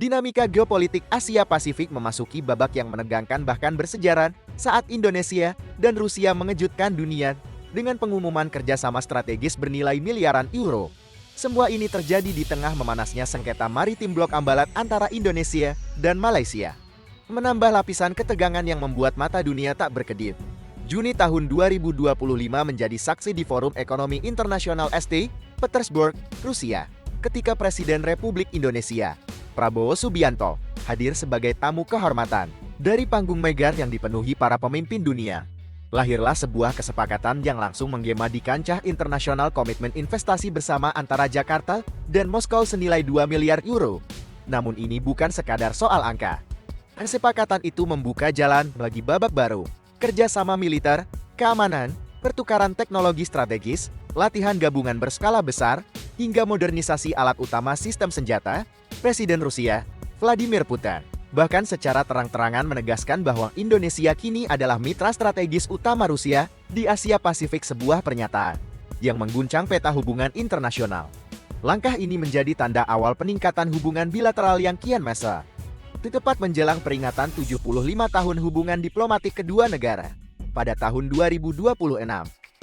Dinamika geopolitik Asia Pasifik memasuki babak yang menegangkan bahkan bersejarah saat Indonesia dan Rusia mengejutkan dunia dengan pengumuman kerjasama strategis bernilai miliaran euro. Semua ini terjadi di tengah memanasnya sengketa maritim Blok Ambalat antara Indonesia dan Malaysia, menambah lapisan ketegangan yang membuat mata dunia tak berkedip. Juni tahun 2025 menjadi saksi di Forum Ekonomi Internasional St. Petersburg, Rusia, ketika Presiden Republik Indonesia, Prabowo Subianto, hadir sebagai tamu kehormatan. Dari panggung megah yang dipenuhi para pemimpin dunia, lahirlah sebuah kesepakatan yang langsung menggema di kancah internasional komitmen investasi bersama antara Jakarta dan Moskow senilai 2 miliar euro. Namun ini bukan sekadar soal angka. Kesepakatan itu membuka jalan bagi babak baru, kerjasama militer, keamanan, pertukaran teknologi strategis, latihan gabungan berskala besar, hingga modernisasi alat utama sistem senjata. Presiden Rusia, Vladimir Putin, bahkan secara terang-terangan menegaskan bahwa Indonesia kini adalah mitra strategis utama Rusia di Asia Pasifik, sebuah pernyataan yang mengguncang peta hubungan internasional. Langkah ini menjadi tanda awal peningkatan hubungan bilateral yang kian mesra, tepat menjelang peringatan 75 tahun hubungan diplomatik kedua negara pada tahun 2026.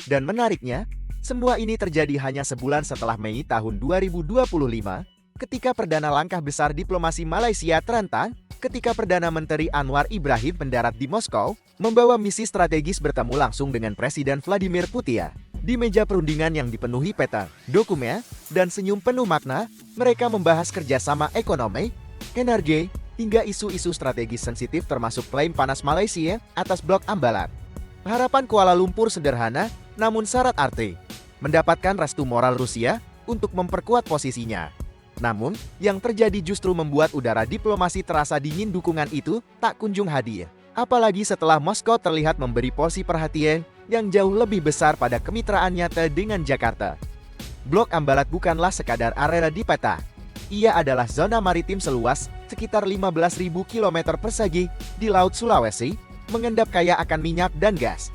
Dan menariknya, semua ini terjadi hanya sebulan setelah Mei tahun 2025, ketika perdana langkah besar diplomasi Malaysia terentang, ketika Perdana Menteri Anwar Ibrahim mendarat di Moskow, membawa misi strategis bertemu langsung dengan Presiden Vladimir Putin. Di meja perundingan yang dipenuhi peta, dokumen, dan senyum penuh makna, mereka membahas kerjasama ekonomi, energi, hingga isu-isu strategis sensitif termasuk klaim panas Malaysia atas Blok Ambalat. Harapan Kuala Lumpur sederhana, namun syarat arti, mendapatkan restu moral Rusia untuk memperkuat posisinya. Namun, yang terjadi justru membuat udara diplomasi terasa dingin. Dukungan itu tak kunjung hadir. Apalagi setelah Moskow terlihat memberi porsi perhatian yang jauh lebih besar pada kemitraan nyata dengan Jakarta. Blok Ambalat bukanlah sekadar area di peta. Ia adalah zona maritim seluas sekitar 15.000 km persegi di Laut Sulawesi, mengendap kaya akan minyak dan gas.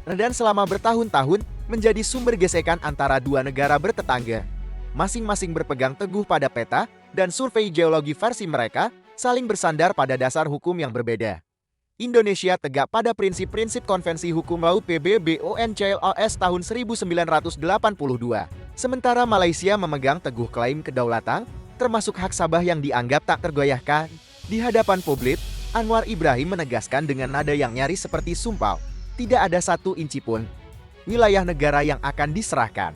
Dan selama bertahun-tahun menjadi sumber gesekan antara dua negara bertetangga. Masing-masing berpegang teguh pada peta dan survei geologi versi mereka, saling bersandar pada dasar hukum yang berbeda. Indonesia tegak pada prinsip-prinsip Konvensi Hukum Laut PBB UNCLOS tahun 1982. Sementara Malaysia memegang teguh klaim kedaulatan, termasuk hak Sabah yang dianggap tak tergoyahkan. Di hadapan publik, Anwar Ibrahim menegaskan dengan nada yang nyaris seperti sumpah, tidak ada 1 inci pun wilayah negara yang akan diserahkan.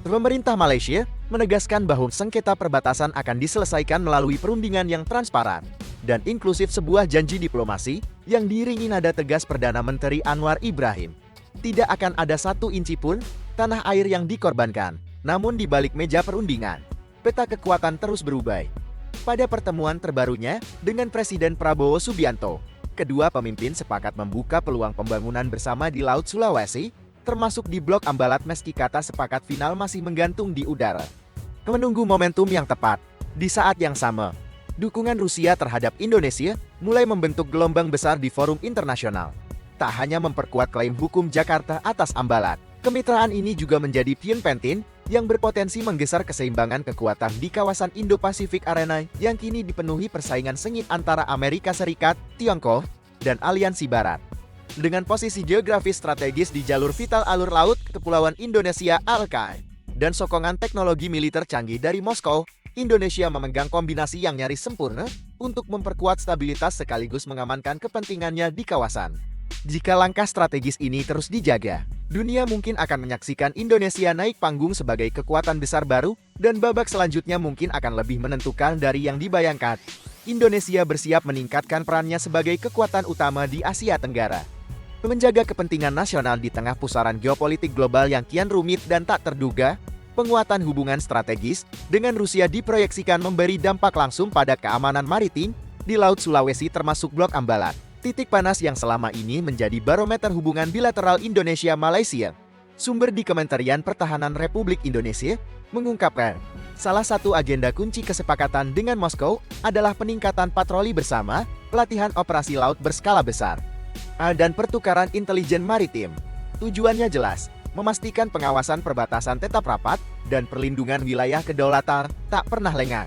Pemerintah Malaysia menegaskan bahwa sengketa perbatasan akan diselesaikan melalui perundingan yang transparan dan inklusif, sebuah janji diplomasi yang diiringi nada tegas Perdana Menteri Anwar Ibrahim. Tidak akan ada 1 inci pun tanah air yang dikorbankan. Namun di balik meja perundingan, peta kekuatan terus berubah. Pada pertemuan terbarunya dengan Presiden Prabowo Subianto, kedua pemimpin sepakat membuka peluang pembangunan bersama di Laut Sulawesi, termasuk di Blok Ambalat, meski kata sepakat final masih menggantung di udara. Menunggu momentum yang tepat. Di saat yang sama, dukungan Rusia terhadap Indonesia mulai membentuk gelombang besar di forum internasional. Tak hanya memperkuat klaim hukum Jakarta atas Ambalat, kemitraan ini juga menjadi pion penting yang berpotensi menggeser keseimbangan kekuatan di kawasan Indo-Pasifik Arena yang kini dipenuhi persaingan sengit antara Amerika Serikat, Tiongkok, dan aliansi Barat. Dengan posisi geografis strategis di jalur vital alur laut Kepulauan Indonesia (ALKA) dan sokongan teknologi militer canggih dari Moskow, Indonesia memegang kombinasi yang nyaris sempurna untuk memperkuat stabilitas sekaligus mengamankan kepentingannya di kawasan. Jika langkah strategis ini terus dijaga, dunia mungkin akan menyaksikan Indonesia naik panggung sebagai kekuatan besar baru, dan babak selanjutnya mungkin akan lebih menentukan dari yang dibayangkan. Indonesia bersiap meningkatkan perannya sebagai kekuatan utama di Asia Tenggara, menjaga kepentingan nasional di tengah pusaran geopolitik global yang kian rumit dan tak terduga. Penguatan hubungan strategis dengan Rusia diproyeksikan memberi dampak langsung pada keamanan maritim di Laut Sulawesi, termasuk Blok Ambalat, titik panas yang selama ini menjadi barometer hubungan bilateral Indonesia-Malaysia. Sumber di Kementerian Pertahanan Republik Indonesia mengungkapkan, salah satu agenda kunci kesepakatan dengan Moskow adalah peningkatan patroli bersama, pelatihan operasi laut berskala besar, dan pertukaran intelijen maritim. Tujuannya jelas, memastikan pengawasan perbatasan tetap rapat dan perlindungan wilayah kedaulatan tak pernah lengah.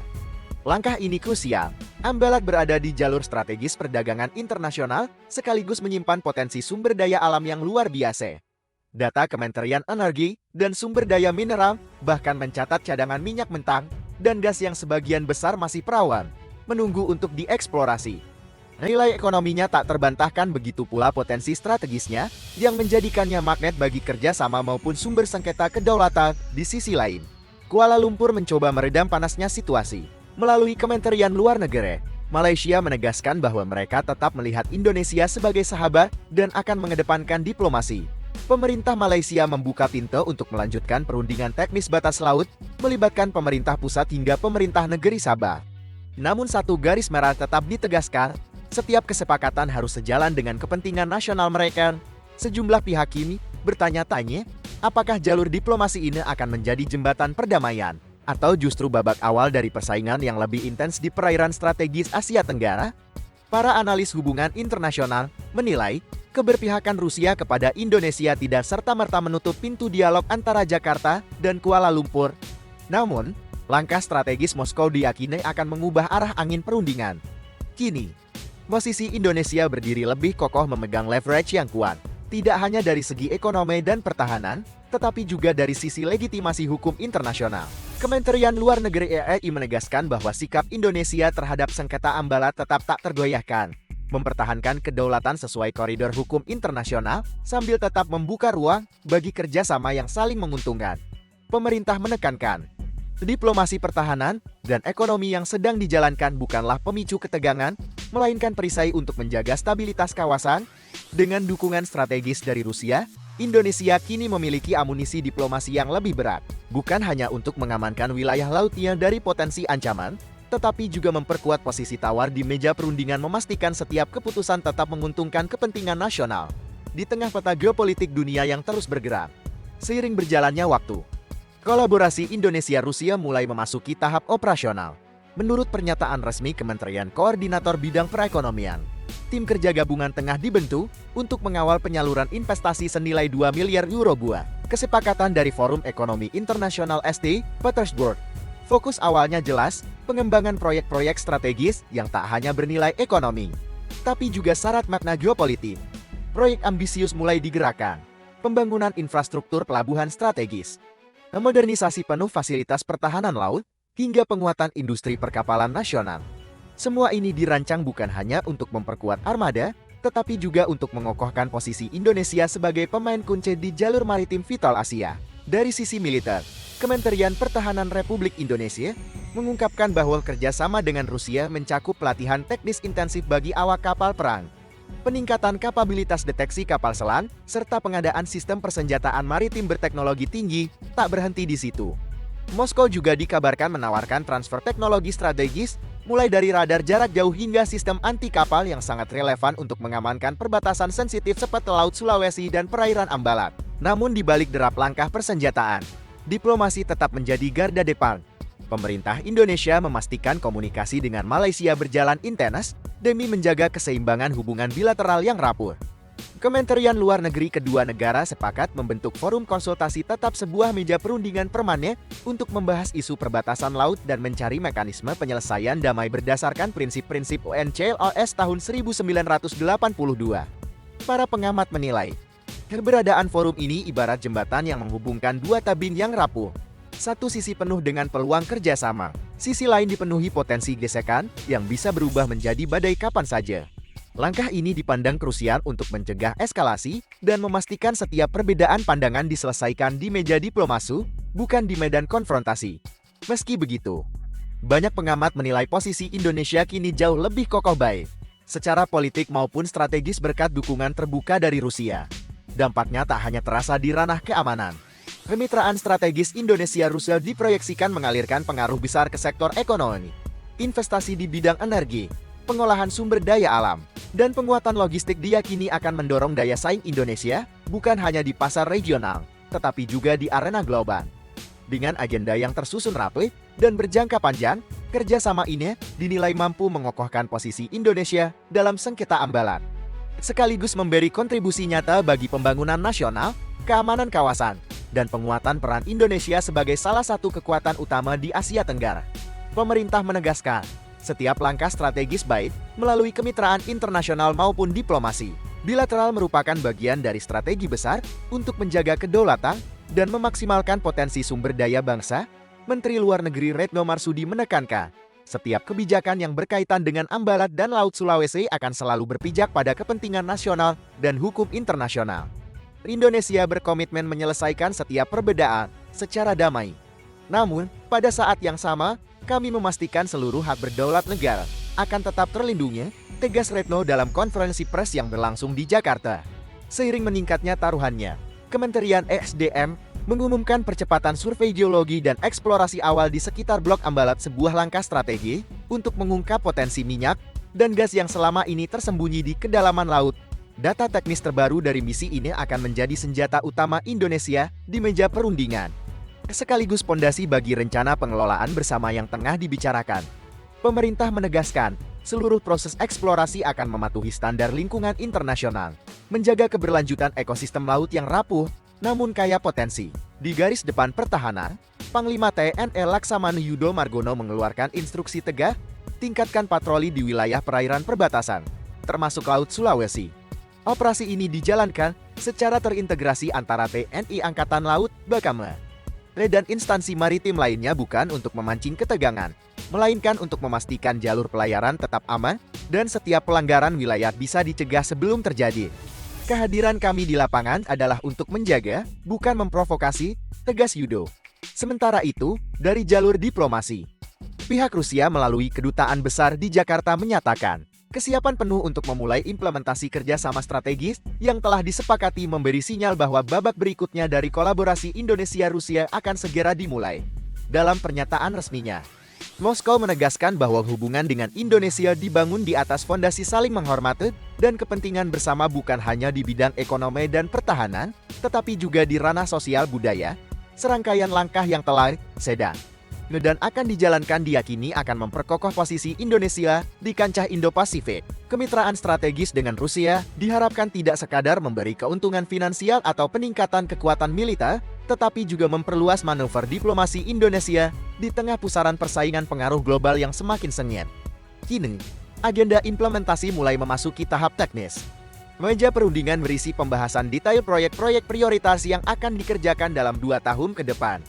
Langkah ini krusial Ambalat berada di jalur strategis perdagangan internasional, sekaligus menyimpan potensi sumber daya alam yang luar biasa. Data Kementerian Energi dan Sumber Daya Mineral bahkan mencatat cadangan minyak mentah dan gas yang sebagian besar masih perawan, menunggu untuk dieksplorasi. Nilai ekonominya tak terbantahkan, begitu pula potensi strategisnya yang menjadikannya magnet bagi kerjasama maupun sumber sengketa kedaulatan. Di sisi lain, Kuala Lumpur mencoba meredam panasnya situasi. Melalui Kementerian Luar Negeri, Malaysia menegaskan bahwa mereka tetap melihat Indonesia sebagai sahabat dan akan mengedepankan diplomasi. Pemerintah Malaysia membuka pintu untuk melanjutkan perundingan teknis batas laut, melibatkan pemerintah pusat hingga pemerintah negeri Sabah. Namun satu garis merah tetap ditegaskan, setiap kesepakatan harus sejalan dengan kepentingan nasional mereka. Sejumlah pihak kini bertanya-tanya, apakah jalur diplomasi ini akan menjadi jembatan perdamaian, atau justru babak awal dari persaingan yang lebih intens di perairan strategis Asia Tenggara? Para analis hubungan internasional menilai, keberpihakan Rusia kepada Indonesia tidak serta-merta menutup pintu dialog antara Jakarta dan Kuala Lumpur. Namun, langkah strategis Moskow diyakini akan mengubah arah angin perundingan. Kini, posisi Indonesia berdiri lebih kokoh, memegang leverage yang kuat, tidak hanya dari segi ekonomi dan pertahanan, tetapi juga dari sisi legitimasi hukum internasional. Kementerian Luar Negeri RI menegaskan bahwa sikap Indonesia terhadap sengketa Ambalat tetap tak tergoyahkan, mempertahankan kedaulatan sesuai koridor hukum internasional, sambil tetap membuka ruang bagi kerjasama yang saling menguntungkan. Pemerintah menekankan, diplomasi pertahanan dan ekonomi yang sedang dijalankan bukanlah pemicu ketegangan, melainkan perisai untuk menjaga stabilitas kawasan. Dengan dukungan strategis dari Rusia, Indonesia kini memiliki amunisi diplomasi yang lebih berat, bukan hanya untuk mengamankan wilayah lautnya dari potensi ancaman, tetapi juga memperkuat posisi tawar di meja perundingan, memastikan setiap keputusan tetap menguntungkan kepentingan nasional. Di tengah peta geopolitik dunia yang terus bergerak, seiring berjalannya waktu, kolaborasi Indonesia-Rusia mulai memasuki tahap operasional. Menurut pernyataan resmi Kementerian Koordinator Bidang Perekonomian, tim kerja gabungan tengah dibentuk untuk mengawal penyaluran investasi senilai 2 miliar euro buah kesepakatan dari Forum Ekonomi Internasional St. Petersburg. Fokus awalnya jelas, pengembangan proyek-proyek strategis yang tak hanya bernilai ekonomi, tapi juga syarat makna geopolitik. Proyek ambisius mulai digerakkan, pembangunan infrastruktur pelabuhan strategis, modernisasi penuh fasilitas pertahanan laut, hingga penguatan industri perkapalan nasional. Semua ini dirancang bukan hanya untuk memperkuat armada, tetapi juga untuk mengokohkan posisi Indonesia sebagai pemain kunci di jalur maritim vital Asia. Dari sisi militer, Kementerian Pertahanan Republik Indonesia mengungkapkan bahwa kerjasama dengan Rusia mencakup pelatihan teknis intensif bagi awak kapal perang, peningkatan kapabilitas deteksi kapal selam, serta pengadaan sistem persenjataan maritim berteknologi tinggi. Tak berhenti di situ, Moskow juga dikabarkan menawarkan transfer teknologi strategis, mulai dari radar jarak jauh hingga sistem anti kapal yang sangat relevan untuk mengamankan perbatasan sensitif seperti Laut Sulawesi dan perairan Ambalat. Namun di balik derap langkah persenjataan, diplomasi tetap menjadi garda depan. Pemerintah Indonesia memastikan komunikasi dengan Malaysia berjalan intens demi menjaga keseimbangan hubungan bilateral yang rapuh. Kementerian Luar Negeri kedua negara sepakat membentuk forum konsultasi tetap, sebuah meja perundingan permanen untuk membahas isu perbatasan laut dan mencari mekanisme penyelesaian damai berdasarkan prinsip-prinsip UNCLOS tahun 1982. Para pengamat menilai, keberadaan forum ini ibarat jembatan yang menghubungkan dua tabin yang rapuh. Satu sisi penuh dengan peluang kerjasama, sisi lain dipenuhi potensi gesekan yang bisa berubah menjadi badai kapan saja. Langkah ini dipandang krusial untuk mencegah eskalasi dan memastikan setiap perbedaan pandangan diselesaikan di meja diplomasi, bukan di medan konfrontasi. Meski begitu, banyak pengamat menilai posisi Indonesia kini jauh lebih kokoh baik secara politik maupun strategis berkat dukungan terbuka dari Rusia. Dampaknya tak hanya terasa di ranah keamanan. Kemitraan strategis Indonesia-Rusia diproyeksikan mengalirkan pengaruh besar ke sektor ekonomi, investasi di bidang energi, pengolahan sumber daya alam, dan penguatan logistik diyakini akan mendorong daya saing Indonesia bukan hanya di pasar regional, tetapi juga di arena global. Dengan agenda yang tersusun rapi dan berjangka panjang, kerjasama ini dinilai mampu mengokohkan posisi Indonesia dalam sengketa Ambalat, sekaligus memberi kontribusi nyata bagi pembangunan nasional, keamanan kawasan, dan penguatan peran Indonesia sebagai salah satu kekuatan utama di Asia Tenggara. Pemerintah menegaskan, Setiap langkah strategis baik melalui kemitraan internasional maupun diplomasi bilateral merupakan bagian dari strategi besar untuk menjaga kedaulatan dan memaksimalkan potensi sumber daya bangsa. Menteri Luar Negeri Retno Marsudi menekankan, setiap kebijakan yang berkaitan dengan Ambalat dan Laut Sulawesi akan selalu berpijak pada kepentingan nasional dan hukum internasional. Indonesia berkomitmen menyelesaikan setiap perbedaan secara damai. Namun, pada saat yang sama, kami memastikan seluruh hak berdaulat negara akan tetap terlindungi, tegas Retno dalam konferensi pers yang berlangsung di Jakarta. Seiring meningkatnya taruhannya, Kementerian ESDM mengumumkan percepatan survei geologi dan eksplorasi awal di sekitar Blok Ambalat, sebuah langkah strategi untuk mengungkap potensi minyak dan gas yang selama ini tersembunyi di kedalaman laut. Data teknis terbaru dari misi ini akan menjadi senjata utama Indonesia di meja perundingan, sekaligus pondasi bagi rencana pengelolaan bersama yang tengah dibicarakan. Pemerintah menegaskan, seluruh proses eksplorasi akan mematuhi standar lingkungan internasional, menjaga keberlanjutan ekosistem laut yang rapuh namun kaya potensi. Di garis depan pertahanan, Panglima TNI Laksamana Yudo Margono mengeluarkan instruksi tegas, tingkatkan patroli di wilayah perairan perbatasan, termasuk Laut Sulawesi. Operasi ini dijalankan secara terintegrasi antara TNI Angkatan Laut, Bakamla, dan instansi maritim lainnya, bukan untuk memancing ketegangan, melainkan untuk memastikan jalur pelayaran tetap aman dan setiap pelanggaran wilayah bisa dicegah sebelum terjadi. Kehadiran kami di lapangan adalah untuk menjaga, bukan memprovokasi, tegas Yudo. Sementara itu, dari jalur diplomasi, pihak Rusia melalui Kedutaan Besar di Jakarta menyatakan kesiapan penuh untuk memulai implementasi kerjasama strategis yang telah disepakati, memberi sinyal bahwa babak berikutnya dari kolaborasi Indonesia-Rusia akan segera dimulai. Dalam pernyataan resminya, Moskow menegaskan bahwa hubungan dengan Indonesia dibangun di atas fondasi saling menghormati dan kepentingan bersama, bukan hanya di bidang ekonomi dan pertahanan, tetapi juga di ranah sosial budaya. Serangkaian langkah yang telah, sedang, dan akan dijalankan diyakini akan memperkokoh posisi Indonesia di kancah Indo-Pasifik. Kemitraan strategis dengan Rusia diharapkan tidak sekadar memberi keuntungan finansial atau peningkatan kekuatan militer, tetapi juga memperluas manuver diplomasi Indonesia di tengah pusaran persaingan pengaruh global yang semakin sengit. Kini, agenda implementasi mulai memasuki tahap teknis. Meja perundingan berisi pembahasan detail proyek-proyek prioritas yang akan dikerjakan dalam 2 tahun ke depan.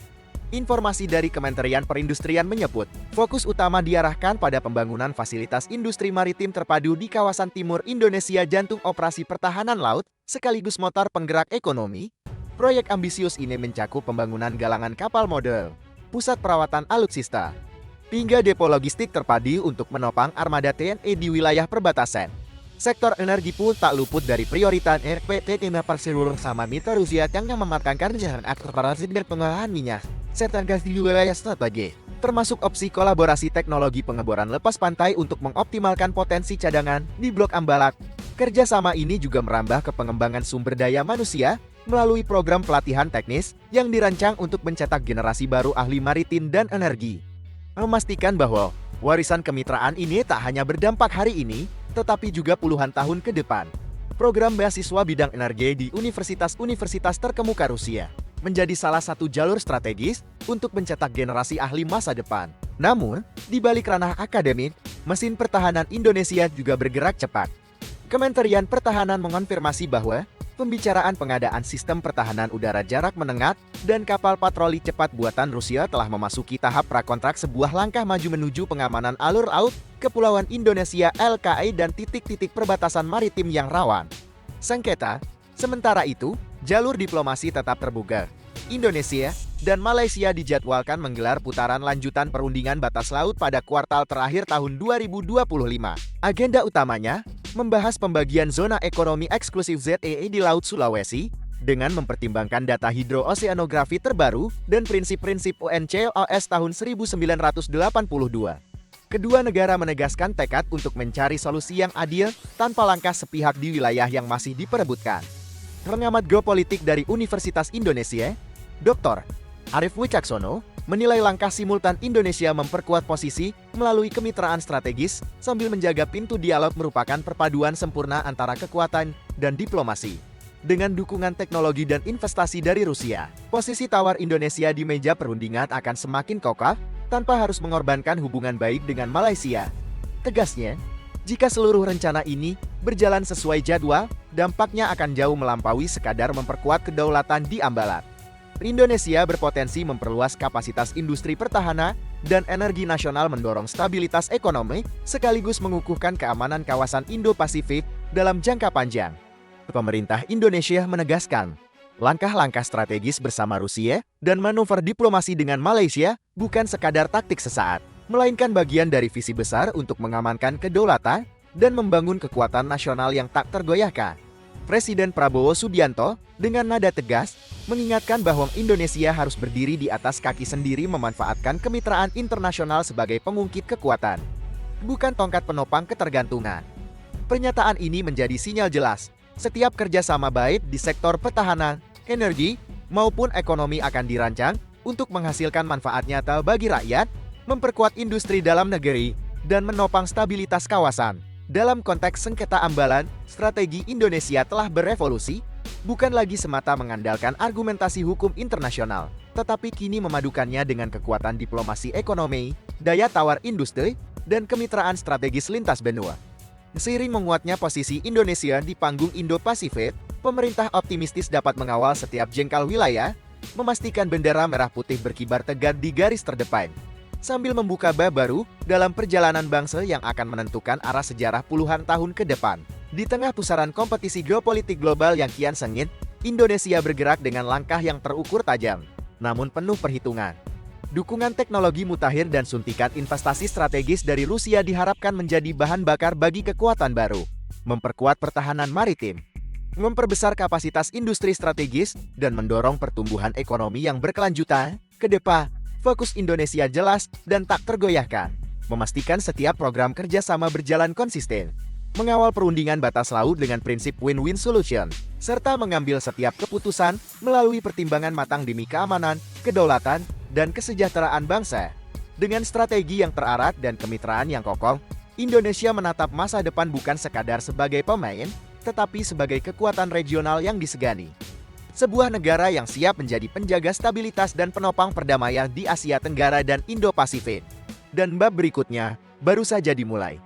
Informasi dari Kementerian Perindustrian menyebut, fokus utama diarahkan pada pembangunan fasilitas industri maritim terpadu di kawasan timur Indonesia, jantung operasi pertahanan laut, sekaligus motor penggerak ekonomi. Proyek ambisius ini mencakup pembangunan galangan kapal model, pusat perawatan alutsista, hingga depo logistik terpadu untuk menopang armada TNI di wilayah perbatasan. Sektor energi pun tak luput dari prioritas RPT Perseluruh sama mitra Rusia yang mematangkan rencana eksplorasi dan pengolahan minyak serta gas di wilayah strategi, termasuk opsi kolaborasi teknologi pengeboran lepas pantai untuk mengoptimalkan potensi cadangan di Blok Ambalat. Kerjasama ini juga merambah ke pengembangan sumber daya manusia melalui program pelatihan teknis yang dirancang untuk mencetak generasi baru ahli maritim dan energi. Memastikan bahwa warisan kemitraan ini tak hanya berdampak hari ini, tetapi juga puluhan tahun ke depan. Program beasiswa bidang energi di universitas-universitas terkemuka Rusia menjadi salah satu jalur strategis untuk mencetak generasi ahli masa depan. Namun, di balik ranah akademik, mesin pertahanan Indonesia juga bergerak cepat. Kementerian Pertahanan mengonfirmasi bahwa pembicaraan pengadaan sistem pertahanan udara jarak menengah dan kapal patroli cepat buatan Rusia telah memasuki tahap prakontrak, sebuah langkah maju menuju pengamanan alur laut, kepulauan Indonesia LKI dan titik-titik perbatasan maritim yang rawan sengketa. Sementara itu, jalur diplomasi tetap terbuka. Indonesia dan Malaysia dijadwalkan menggelar putaran lanjutan perundingan batas laut pada kuartal terakhir tahun 2025. Agenda utamanya membahas pembagian zona ekonomi eksklusif ZEE di Laut Sulawesi dengan mempertimbangkan data hidrooseanografi terbaru dan prinsip-prinsip UNCLOS tahun 1982. Kedua negara menegaskan tekad untuk mencari solusi yang adil tanpa langkah sepihak di wilayah yang masih diperebutkan. Pengamat geopolitik dari Universitas Indonesia, Dr. Arief Wicaksono, menilai langkah simultan Indonesia memperkuat posisi melalui kemitraan strategis sambil menjaga pintu dialog merupakan perpaduan sempurna antara kekuatan dan diplomasi. Dengan dukungan teknologi dan investasi dari Rusia, posisi tawar Indonesia di meja perundingan akan semakin kokoh tanpa harus mengorbankan hubungan baik dengan Malaysia. Tegasnya, jika seluruh rencana ini berjalan sesuai jadwal, dampaknya akan jauh melampaui sekadar memperkuat kedaulatan di Ambalat. Indonesia berpotensi memperluas kapasitas industri pertahanan dan energi nasional, mendorong stabilitas ekonomi, sekaligus mengukuhkan keamanan kawasan Indo-Pasifik dalam jangka panjang. Pemerintah Indonesia menegaskan, langkah-langkah strategis bersama Rusia dan manuver diplomasi dengan Malaysia bukan sekadar taktik sesaat, melainkan bagian dari visi besar untuk mengamankan kedaulatan dan membangun kekuatan nasional yang tak tergoyahkan. Presiden Prabowo Subianto dengan nada tegas mengingatkan bahwa Indonesia harus berdiri di atas kaki sendiri, memanfaatkan kemitraan internasional sebagai pengungkit kekuatan, bukan tongkat penopang ketergantungan. Pernyataan ini menjadi sinyal jelas. Setiap kerjasama baik di sektor pertahanan, energi, maupun ekonomi akan dirancang untuk menghasilkan manfaat nyata bagi rakyat, memperkuat industri dalam negeri, dan menopang stabilitas kawasan. Dalam konteks sengketa Ambalan, strategi Indonesia telah berevolusi, bukan lagi semata mengandalkan argumentasi hukum internasional, tetapi kini memadukannya dengan kekuatan diplomasi ekonomi, daya tawar industri, dan kemitraan strategis lintas benua. Seiring menguatnya posisi Indonesia di panggung Indo-Pasifik, pemerintah optimistis dapat mengawal setiap jengkal wilayah, memastikan bendera merah putih berkibar tegar di garis terdepan, sambil membuka bab baru dalam perjalanan bangsa yang akan menentukan arah sejarah puluhan tahun ke depan. Di tengah pusaran kompetisi geopolitik global yang kian sengit, Indonesia bergerak dengan langkah yang terukur tajam, namun penuh perhitungan. Dukungan teknologi mutakhir dan suntikan investasi strategis dari Rusia diharapkan menjadi bahan bakar bagi kekuatan baru, memperkuat pertahanan maritim, memperbesar kapasitas industri strategis, dan mendorong pertumbuhan ekonomi yang berkelanjutan. Ke depan, fokus Indonesia jelas dan tak tergoyahkan, memastikan setiap program kerjasama berjalan konsisten, mengawal perundingan batas laut dengan prinsip win-win solution, serta mengambil setiap keputusan melalui pertimbangan matang demi keamanan, kedaulatan, dan kesejahteraan bangsa. Dengan strategi yang terarat dan kemitraan yang kokoh, Indonesia menatap masa depan bukan sekadar sebagai pemain, tetapi sebagai kekuatan regional yang disegani. Sebuah negara yang siap menjadi penjaga stabilitas dan penopang perdamaian di Asia Tenggara dan Indo-Pasifik. Dan bab berikutnya baru saja dimulai.